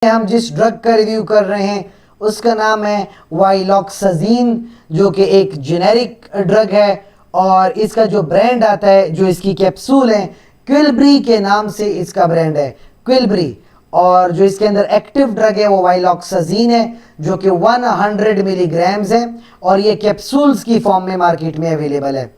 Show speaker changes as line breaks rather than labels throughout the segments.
हम जिस ड्रग का रिव्यू कर रहे हैं उसका नाम है वाइलॉक्साजीन, जो कि एक जेनेरिक ड्रग है और इसका जो ब्रांड आता है, जो इसकी कैप्सूल है, क्विलब्री के नाम से इसका ब्रांड है, क्विलब्री। और जो इसके अंदर एक्टिव ड्रग है वो वाइलॉक्साजीन है, जो कि 100 मिलीग्राम्स है और ये कैप्सूल्स की फॉर्म में मार्केट में अवेलेबल है।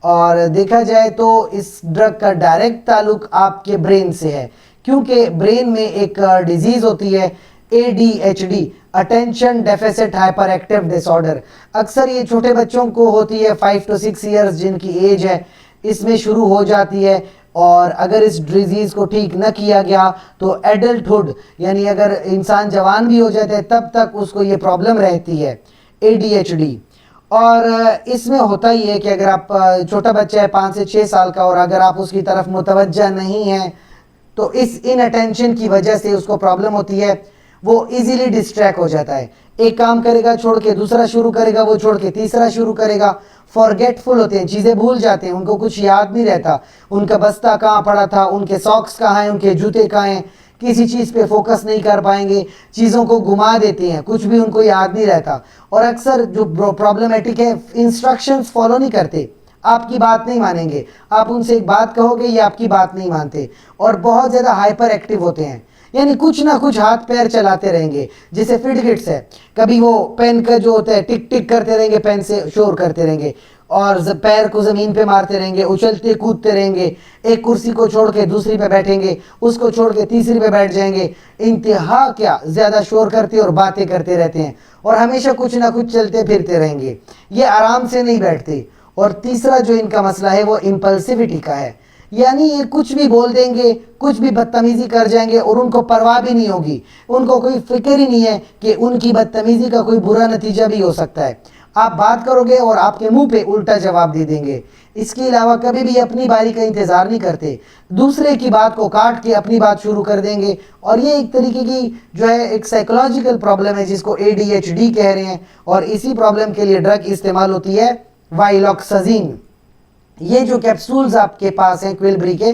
और देखा जाए तो इस ड्रग का डायरेक्ट ताल्लुक आपके ब्रेन से है, क्योंकि ब्रेन में एक डिजीज होती है ADHD, attention deficit hyper active disorder. अक्सर ये छोटे बच्चों को होती है, 5 to 6 ईयर्स जिनकी एज है, इसमें शुरू हो जाती है। और अगर इस डिजीज को ठीक न किया गया तो एडल्टहुड, यानी अगर इंसान जवान भी हो जाता है तब तक उसको ये प्रॉब्लम रहती है, ADHD। और इसमें होता ही है कि अगर आप छोटा बच्चा है 5 से 6 साल का और अगर आप उसकी तरफ मुतवज्जा नहीं है तो इस इनअटेंशन की वजह से उसको प्रॉब्लम होती है, वो इजीली डिस्ट्रैक्ट हो जाता है। एक काम करेगा छोड़ के दूसरा शुरू करेगा, वो छोड़ के तीसरा शुरू करेगा। फॉरगेटफुल होते हैं, चीज़ें भूल जाते हैं, उनको कुछ याद नहीं रहता, उनका बस्ता कहाँ पड़ा था, उनके सॉक्स कहाँ हैं, उनके जूते कहाँ हैं, किसी चीज़ पे फोकस नहीं कर पाएंगे, चीज़ों को घुमा देते हैं, कुछ भी उनको याद नहीं रहता। और अक्सर जो प्रॉब्लमेटिक है, इंस्ट्रक्शंस फॉलो नहीं करते, आपकी बात नहीं मानेंगे, आप उनसे एक बात कहोगे ये आपकी बात नहीं मानते, और बहुत ज़्यादा हाइपर एक्टिव होते हैं, यानी कुछ ना कुछ हाथ पैर चलाते रहेंगे। जैसे फिडगिट्स है, कभी वो पेन का जो होता है टिक टिक करते रहेंगे, पेन से शोर करते रहेंगे और पैर को ज़मीन पे मारते रहेंगे, उछलते कूदते रहेंगे, एक कुर्सी को छोड़ के दूसरी पे बैठेंगे, उसको छोड़ के तीसरी पे बैठ जाएंगे, इंतहा क्या ज़्यादा शोर करते और बातें करते रहते हैं और हमेशा कुछ ना कुछ चलते फिरते रहेंगे, ये आराम से नहीं बैठते। और तीसरा जो इनका मसला है वो इम्पल्सिविटी का है, यानी ये कुछ भी बोल देंगे, कुछ भी बदतमीजी कर जाएंगे और उनको परवाह भी नहीं होगी, उनको कोई फिक्र ही नहीं है कि उनकी बदतमीजी का कोई बुरा नतीजा भी हो सकता है। आप बात करोगे और आपके मुंह पे उल्टा जवाब दे देंगे। इसके अलावा कभी भी अपनी बारी का इंतज़ार नहीं करते, दूसरे की बात को काट के अपनी बात शुरू कर देंगे। और ये एक तरीके की जो है एक साइकोलॉजिकल प्रॉब्लम है जिसको ADHD कह रहे हैं, और इसी प्रॉब्लम के लिए ड्रग इस्तेमाल होती है वाइलॉक्साजीन। ये जो कैप्सूल्स आपके पास हैं क्विलब्री के,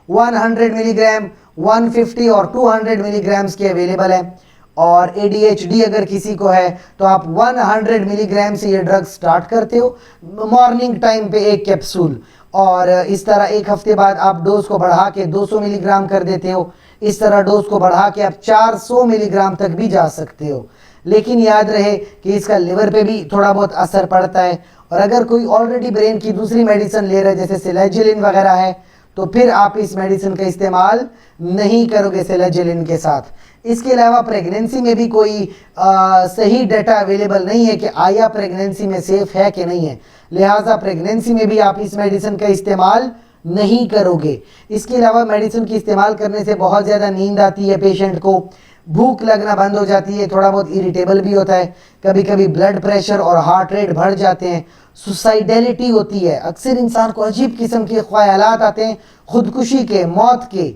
100 मिलीग्राम, 150 और 200 मिलीग्राम्स के अवेलेबल है। और ADHD अगर किसी को है तो आप 100 मिलीग्राम से ये ड्रग स्टार्ट करते हो, मॉर्निंग टाइम पे एक कैप्सूल, और इस तरह एक हफ्ते बाद आप डोज को बढ़ा के 200 मिलीग्राम कर देते हो। इस तरह डोज को बढ़ा के आप 400 मिलीग्राम तक भी जा सकते हो। लेकिन याद रहे कि इसका लिवर पे भी थोड़ा बहुत असर पड़ता है, और अगर कोई ऑलरेडी ब्रेन की दूसरी मेडिसिन ले रहा है जैसे सिलेजिलिन वगैरह है, तो फिर आप इस मेडिसिन का इस्तेमाल नहीं करोगे सिलेजिलिन के साथ। इसके अलावा प्रेगनेंसी में भी कोई सही डाटा अवेलेबल नहीं है कि आया प्रेगनेंसी में सेफ है कि नहीं है, लिहाजा प्रेगनेंसी में भी आप इस मेडिसिन का इस्तेमाल नहीं करोगे। इसके अलावा मेडिसिन की इस्तेमाल करने से बहुत ज़्यादा नींद आती है पेशेंट को, भूख लगना बंद हो जाती है, थोड़ा बहुत इरिटेबल भी होता है, कभी कभी ब्लड प्रेशर और हार्ट रेट बढ़ जाते हैं, सुसाइडेलिटी होती है, अक्सर इंसान को अजीब किस्म के ख्यालात आते हैं खुदकुशी के, मौत के।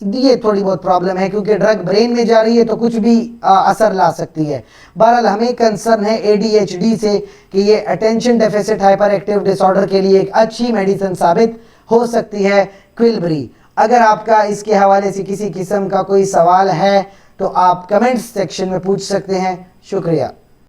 ये थोड़ी बहुत प्रॉब्लम है क्योंकि ड्रग ब्रेन में जा रही है तो कुछ भी असर ला सकती है। बहरहाल हमें कंसर्न है ADHD से कि ये attention deficit hyper active disorder के लिए एक अच्छी मेडिसिन साबित हो सकती है क्विलब्री। अगर आपका इसके हवाले से किसी किस्म का कोई सवाल है तो आप कमेंट्स सेक्शन में पूछ सकते हैं। शुक्रिया।